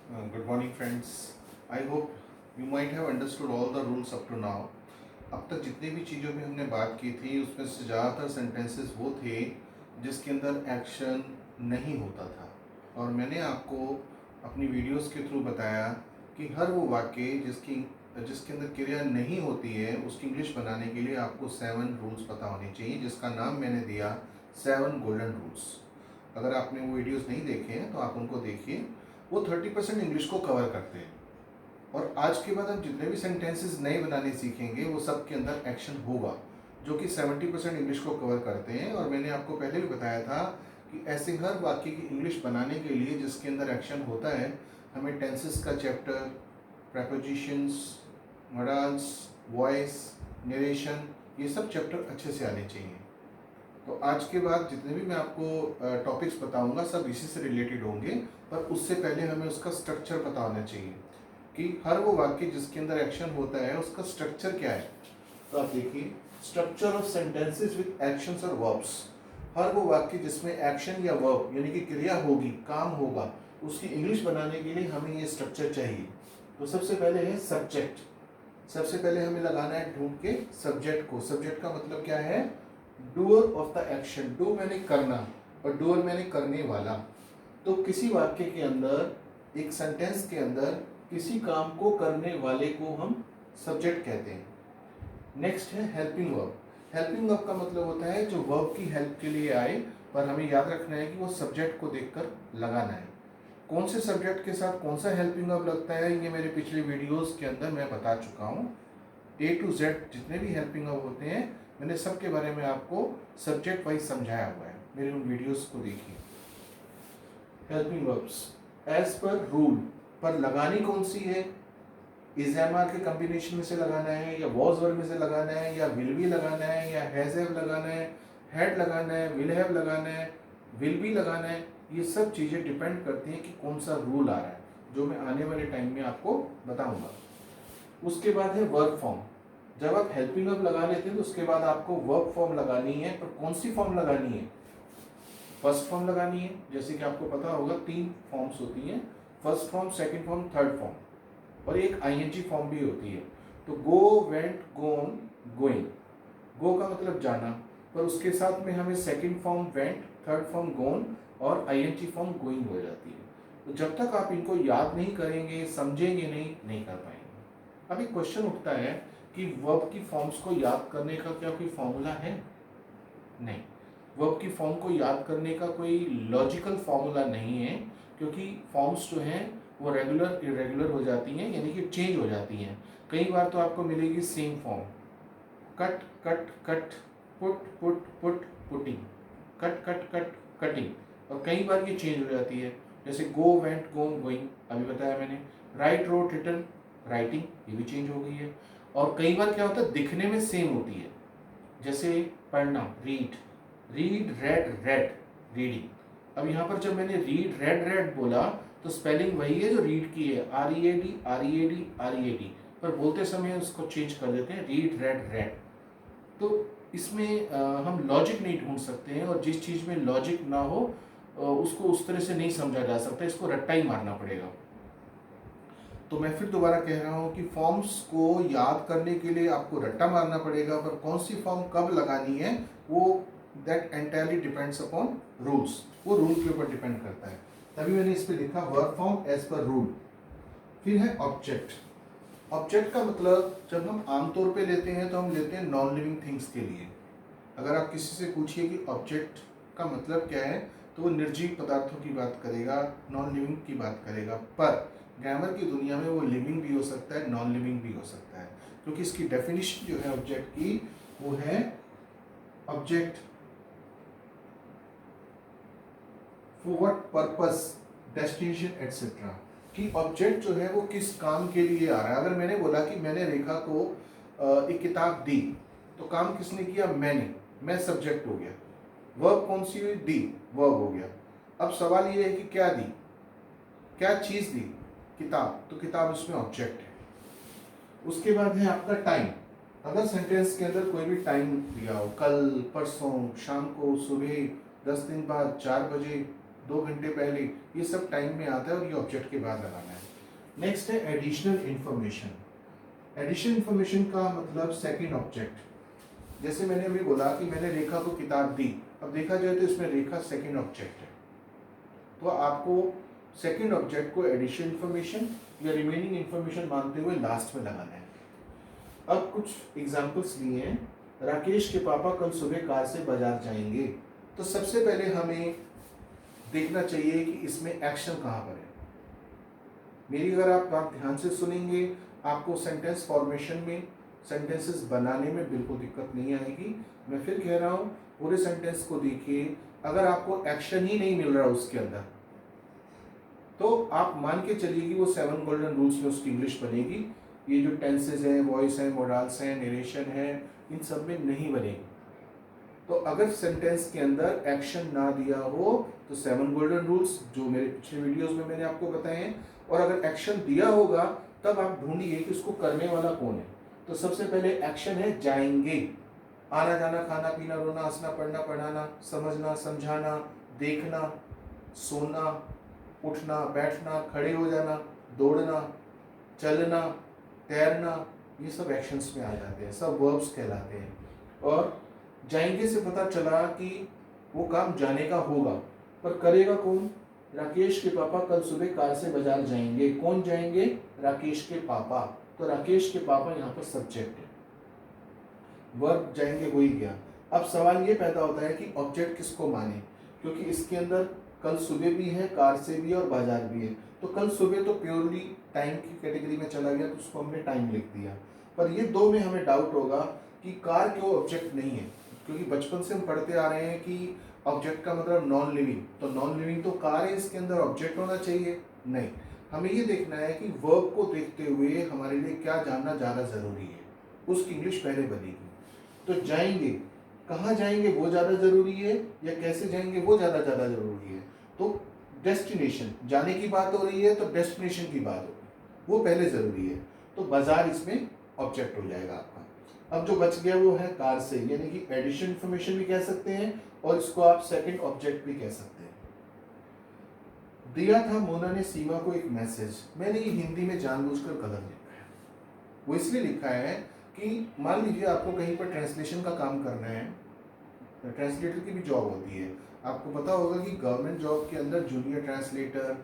Good morning, friends. I hope you might have understood all the rules up to now. अब तक जितनी भी चीज़ों में हमने बात की थी उसमें से ज़्यादातर सेंटेंसेस वो थे जिसके अंदर एक्शन नहीं होता था, और मैंने आपको अपनी वीडियोस के थ्रू बताया कि हर वो वाक्य जिसके अंदर क्रिया नहीं होती है उसकी इंग्लिश बनाने के लिए आपको 7 रूल्स पता होने चाहिए, जिसका नाम मैंने दिया 7 गोल्डन रूल्स। अगर आपने वो वीडियोस नहीं देखे हैं तो आप उनको देखिए। वो 30% इंग्लिश को कवर करते हैं, और आज के बाद हम जितने भी सेंटेंसेस नए बनाने सीखेंगे वो सब के अंदर एक्शन होगा, जो कि 70% इंग्लिश को कवर करते हैं। और मैंने आपको पहले भी बताया था कि ऐसे हर वाक्य की इंग्लिश बनाने के लिए जिसके अंदर एक्शन होता है, हमें टेंसेस का chapter, propositions, models, voice, narration, ये सब चैप्टर अच्छे से आने चाहिए। तो आज के बाद जितने भी मैं आपको टॉपिक्स बताऊंगा सब इसी से रिलेटेड होंगे, पर उससे पहले हमें उसका स्ट्रक्चर पता होना चाहिए कि हर वो वाक्य जिसके अंदर एक्शन होता है उसका स्ट्रक्चर क्या है। तो आप देखिए, structure of sentences with actions और वर्ब्स। हर वो वाक्य जिसमें एक्शन या वर्ब यानी कि क्रिया होगी, काम होगा, उसकी इंग्लिश बनाने के लिए हमें ये स्ट्रक्चर चाहिए। तो सबसे पहले है सब्जेक्ट। सबसे पहले हमें लगाना है ढूंढ के सब्जेक्ट को। सब्जेक्ट का मतलब क्या है? Doer of the action. Do मैंने करना और डूअर मैंने करने वाला। तो किसी वाक्य के अंदर, एक सेंटेंस के अंदर किसी काम को करने वाले को हम सब्जेक्ट कहते हैं। नेक्स्ट है हेल्पिंग वर्ब। हेल्पिंग वर्ब का मतलब होता है जो वर्ब की हेल्प के लिए आए, पर हमें याद रखना है कि वो सब्जेक्ट को देखकर लगाना है। कौन से सब्जेक्ट के साथ कौन सा हेल्पिंग वर्ब लगता है ये मेरे पिछले वीडियोस के अंदर मैं बता चुका हूँ। A to Z जितने भी हेल्पिंग वर्ब होते हैं मैंने सबके बारे में आपको सब्जेक्ट वाइज समझाया हुआ है, मेरे उन वीडियोस को देखिए। Helping verbs as per rule, पर लगानी कौन सी है? इज एम आर के कॉम्बिनेशन में से लगाना है, या वॉज वर्ब में से लगाना है, या विल बी लगाना है, या हैज हैव लगाना है, हैड लगाना है, विल हैव लगाना है, विल बी लगाना है। ये सब चीज़ें डिपेंड करती हैं कि कौन सा रूल आ रहा है, जो मैं आने वाले टाइम में आपको बताऊंगा। उसके बाद है वर्ब फॉर्म। जब आप हेल्पिंग वर्ब लगा लेते हैं तो उसके बाद आपको वर्ब फॉर्म लगानी है, पर कौन सी फॉर्म लगानी है? फर्स्ट फॉर्म लगानी है। जैसे कि आपको पता होगा 3 फॉर्म्स होती हैं, first form, second form, third form, और एक आईएनजी फॉर्म भी होती है। तो गो, वेंट, गोन, गोइंग। गो का मतलब जाना, पर उसके साथ में हमें second form went, third form gone और आईएनजी फॉर्म गोइंग हो जाती है। तो जब तक आप इनको याद नहीं करेंगे, समझेंगे नहीं कर पाएंगे। अब एक क्वेश्चन उठता है कि वर्ब की फॉर्म्स को याद करने का क्या कोई फॉर्मूला है? नहीं, वर्ब की फॉर्म को याद करने का कोई लॉजिकल फॉर्मूला नहीं है, क्योंकि फॉर्म्स जो हैं वो रेगुलर इरेगुलर हो जाती हैं, यानी कि चेंज हो जाती हैं। कई बार तो आपको मिलेगी same form, cut cut cut, put put put, putting, cut cut cut, cutting, और कई बार ये चेंज हो जाती है। जैसे गो, वेंट, गोन, गोइंग, अभी बताया मैंने। राइट, रोट, रिटन, राइटिंग, ये भी चेंज हो गई है। और कई बार क्या होता है, दिखने में सेम होती है। जैसे पढ़ना, read, read, red, red, reading. अब यहाँ पर जब मैंने रीड, रेड, रेड बोला तो स्पेलिंग वही है जो रीड की है, R E A D, R E A D, R E A D, पर बोलते समय उसको चेंज कर देते हैं, रीड, रेड, रेड। तो इसमें हम लॉजिक नहीं ढूंढ सकते हैं, और जिस चीज़ में लॉजिक ना हो उसको उस तरह से नहीं समझा जा सकता, इसको रट्टा ही मारना पड़ेगा। तो मैं फिर दोबारा कह रहा हूँ कि फॉर्म्स को याद करने के लिए आपको रट्टा मारना पड़ेगा, पर कौन सी फॉर्म कब लगानी है वो that entirely depends upon rules. वो रूल के ऊपर डिपेंड करता है। तभी मैंने इस पर लिखा verb form as per rule. फिर है ऑब्जेक्ट। ऑब्जेक्ट का मतलब जब हम आमतौर पे लेते हैं तो हम लेते हैं नॉन लिविंग थिंग्स के लिए। अगर आप किसी से पूछिए कि ऑब्जेक्ट का मतलब क्या है, तो वो निर्जीव पदार्थों की बात करेगा, नॉन लिविंग की बात करेगा। पर ग्रामर की दुनिया में वो लिविंग भी हो सकता है, नॉन लिविंग भी हो सकता है, क्योंकि इसकी डेफिनेशन जो है ऑब्जेक्ट की वो है object for what purpose, destination etcetera. कि ऑब्जेक्ट जो है वो किस काम के लिए आ रहा है। अगर मैंने बोला कि मैंने रेखा को एक किताब दी, तो काम किसने किया? मैंने, मैं सब्जेक्ट हो गया। वर्ब कौन सी हुई? दी, वर्ब हो गया। अब सवाल ये है कि क्या दी, क्या चीज दी? किताब, तो किताब इसमें ऑब्जेक्ट है। उसके बाद है आपका टाइम। अगर सेंटेंस के अंदर कोई भी टाइम दिया हो, कल, परसों, शाम को, सुबह, 10 दिन बाद, 4 बजे, 2 घंटे पहले, ये सब टाइम में आता है और ये ऑब्जेक्ट के बाद लगाना है। नेक्स्ट है एडिशनल इंफॉर्मेशन। एडिशनल इंफॉर्मेशन का मतलब सेकंड ऑब्जेक्ट। जैसे मैंने अभी बोला कि मैंने रेखा को किताब दी, अब देखा जाए तो इसमें रेखा सेकंड ऑब्जेक्ट है, तो आपको सेकंड ऑब्जेक्ट को एडिशनल इंफॉर्मेशन या रिमेनिंग इंफॉर्मेशन मानते हुए लास्ट में लगाना है। अब कुछ एग्जांपल्स लिए हैं। राकेश के पापा कल सुबह कार से बाजार जाएंगे। तो सबसे पहले हमें देखना चाहिए कि इसमें एक्शन कहाँ पर है। मेरी अगर आप बात ध्यान से सुनेंगे, आपको सेंटेंस फॉर्मेशन में, सेंटेंसेस बनाने में बिल्कुल दिक्कत नहीं आएगी। मैं फिर कह रहा हूँ, पूरे सेंटेंस को देखिए, अगर आपको एक्शन ही नहीं मिल रहा उसके अंदर, तो आप मान के चलिए कि वो 7 गोल्डन रूल्स में उसकी इंग्लिश बनेगी। ये जो टेंसेज हैं, वॉइस हैं, मॉडल्स हैं, नरेशन है, इन सब में नहीं बनेगी। तो अगर सेंटेंस के अंदर एक्शन ना दिया हो तो 7 गोल्डन रूल्स जो मेरे पिछले वीडियोस में मैंने आपको बताए हैं, और अगर एक्शन दिया होगा तब आप ढूंढिए कि उसको करने वाला कौन है। तो सबसे पहले एक्शन है जाएंगे, आना जाना, खाना पीना, रोना हंसना, पढ़ना पढ़ाना, समझना समझाना, देखना, सोना, उठना बैठना, खड़े हो जाना, दौड़ना, चलना, तैरना, ये सब एक्शंस में आ जाते हैं, सब वर्ब्स कहलाते हैं। और जाएंगे से पता चला कि वो काम जाने का होगा, पर करेगा कौन? राकेश के पापा कल सुबह कार से बाजार जाएंगे। कौन जाएंगे? राकेश के पापा। तो राकेश के पापा यहाँ पर सब्जेक्ट है, वर्ब जाएंगे हो ही गया। अब सवाल ये पैदा होता है कि ऑब्जेक्ट किसको माने, क्योंकि इसके अंदर कल सुबह भी है, कार से भी और बाजार भी है। तो कल सुबह तो प्योरली टाइम की कैटेगरी में चला गया, तो उसको हमने टाइम लिख दिया। पर ये दो में हमें डाउट होगा कि कार क्यों ऑब्जेक्ट नहीं है, क्योंकि बचपन से हम पढ़ते आ रहे हैं कि ऑब्जेक्ट का मतलब नॉन लिविंग, तो नॉन लिविंग तो कार है, इसके अंदर ऑब्जेक्ट होना चाहिए। नहीं, हमें ये देखना है कि वर्ब को देखते हुए हमारे लिए क्या जानना ज़्यादा ज़रूरी है, उसकी इंग्लिश पहले बनेगी। तो जाएंगे, कहाँ जाएंगे वो ज़्यादा ज़रूरी है या कैसे जाएंगे वो ज़्यादा ज़रूरी है? तो डेस्टिनेशन, जाने की बात हो रही है तो डेस्टिनेशन की बात होगी, वो पहले ज़रूरी है। तो बाजार इसमें ऑब्जेक्ट हो जाएगा आपका। अब जो बच गया वो है कार से, यानी कि एडिशन इंफॉर्मेशन भी कह सकते हैं और इसको आप सेकंड ऑब्जेक्ट भी कह सकते हैं। दिया था मोना ने सीमा को एक मैसेज। मैंने ये हिंदी में जानबूझकर गलत लिखा है। वो इसलिए लिखा है कि मान लीजिए आपको कहीं पर ट्रांसलेशन का काम करना है, ट्रांसलेटर की भी जॉब होती है। आपको पता होगा कि गवर्नमेंट जॉब के अंदर जूनियर ट्रांसलेटर,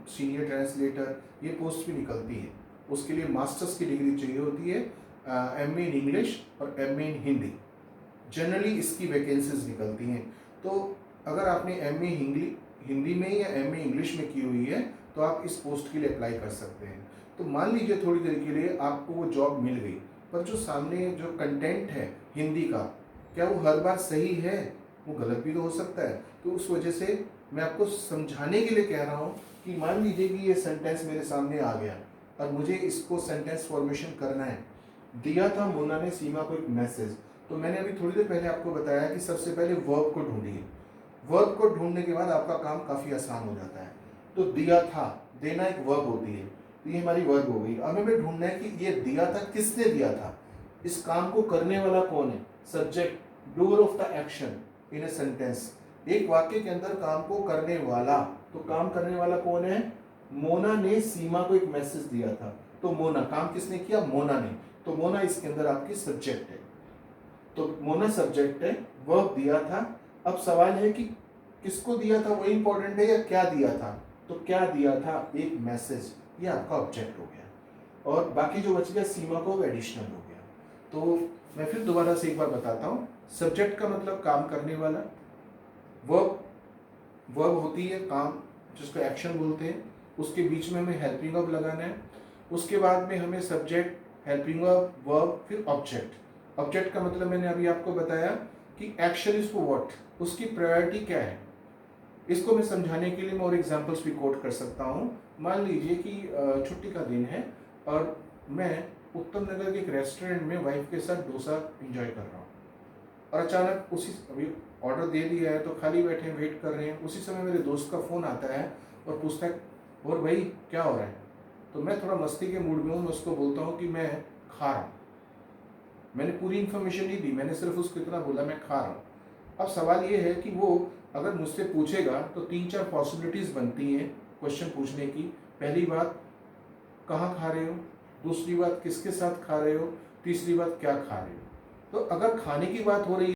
सीनियर ट्रांसलेटर, ये पोस्ट भी निकलती है। उसके लिए मास्टर्स की डिग्री चाहिए होती है, एमए इन इंग्लिश और एमए इन हिंदी, जनरली इसकी वैकेंसीज निकलती हैं। तो अगर आपने एमए हिंदी में या एमए इंग्लिश में की हुई है तो आप इस पोस्ट के लिए अप्लाई कर सकते हैं। तो मान लीजिए थोड़ी देर के लिए आपको वो जॉब मिल गई, पर जो सामने जो कंटेंट है हिंदी का, क्या वो हर बार सही है? वो गलत भी तो हो सकता है। तो उस वजह से मैं आपको समझाने के लिए कह रहा हूँ कि मान लीजिए कि ये सेंटेंस मेरे सामने आ गया और मुझे इसको सेंटेंस फॉर्मेशन करना है। दिया था मोना ने सीमा को एक मैसेज, तो मैंने अभी थोड़ी देर पहले आपको बताया कि सबसे पहले वर्ब को ढूंढिए। वर्ब को ढूंढने के बाद आपका काम काफ़ी आसान हो जाता है। तो दिया था, देना एक वर्ब होती है, तो ये हमारी वर्ब हो गई। अब हमें ढूंढना है कि ये दिया था किसने दिया था, इस काम को करने वाला कौन है? Subject, doer of the action in a sentence. एक वाक्य के अंदर काम को करने वाला, तो काम करने वाला कौन है? मोना ने सीमा को एक मैसेज दिया था। तो मोना, काम किसने किया? मोना ने। तो मोना इसके अंदर आपकी सब्जेक्ट है, तो मोना सब्जेक्ट है, वर्ब दिया था। अब सवाल है कि किसको दिया था वो इंपॉर्टेंट है या क्या दिया था? तो क्या दिया था? एक मैसेज, ये आपका ऑब्जेक्ट हो गया। और बाकी जो बच गया सीमा को एडिशनल हो गया। तो मैं फिर दोबारा से एक बार बताता हूँ। सब्जेक्ट का मतलब काम करने वाला, वर्ब होती है काम जिसको एक्शन बोलते हैं, उसके बीच में हमें हेल्पिंग वर्ब लगाना है। उसके बाद में हमें सब्जेक्ट, हेल्पिंग वर्ब, फिर ऑब्जेक्ट। ऑब्जेक्ट का मतलब मैंने अभी आपको बताया कि एक्शन इज फॉर व्हाट, उसकी प्रायोरिटी क्या है। इसको मैं समझाने के लिए मैं और एग्जांपल्स भी कोट कर सकता हूँ। मान लीजिए कि छुट्टी का दिन है और मैं उत्तम नगर के एक रेस्टोरेंट में वाइफ के साथ डोसा एंजॉय कर रहा हूँ, और अचानक उसी, अभी ऑर्डर दे दिया है तो खाली बैठे हैं, वेट कर रहे हैं। उसी समय मेरे दोस्त का फ़ोन आता है और पूछता है, और भाई क्या हो रहा है? तो मैं थोड़ा मस्ती के मूड में हूँ, मैं उसको बोलता हूँ कि मैं खा रहा हूँ। मैंने पूरी इन्फॉर्मेशन नहीं दी, मैंने सिर्फ उसको इतना बोला मैं खा रहा हूँ। अब सवाल ये है कि वो अगर मुझसे पूछेगा तो 3-4 पॉसिबिलिटीज़ बनती हैं क्वेश्चन पूछने की। पहली बात, कहाँ खा रहे हो? दूसरी बात, किसके साथ खा रहे हो? तीसरी बात, क्या खा रहे हो? तो अगर खाने की बात हो रही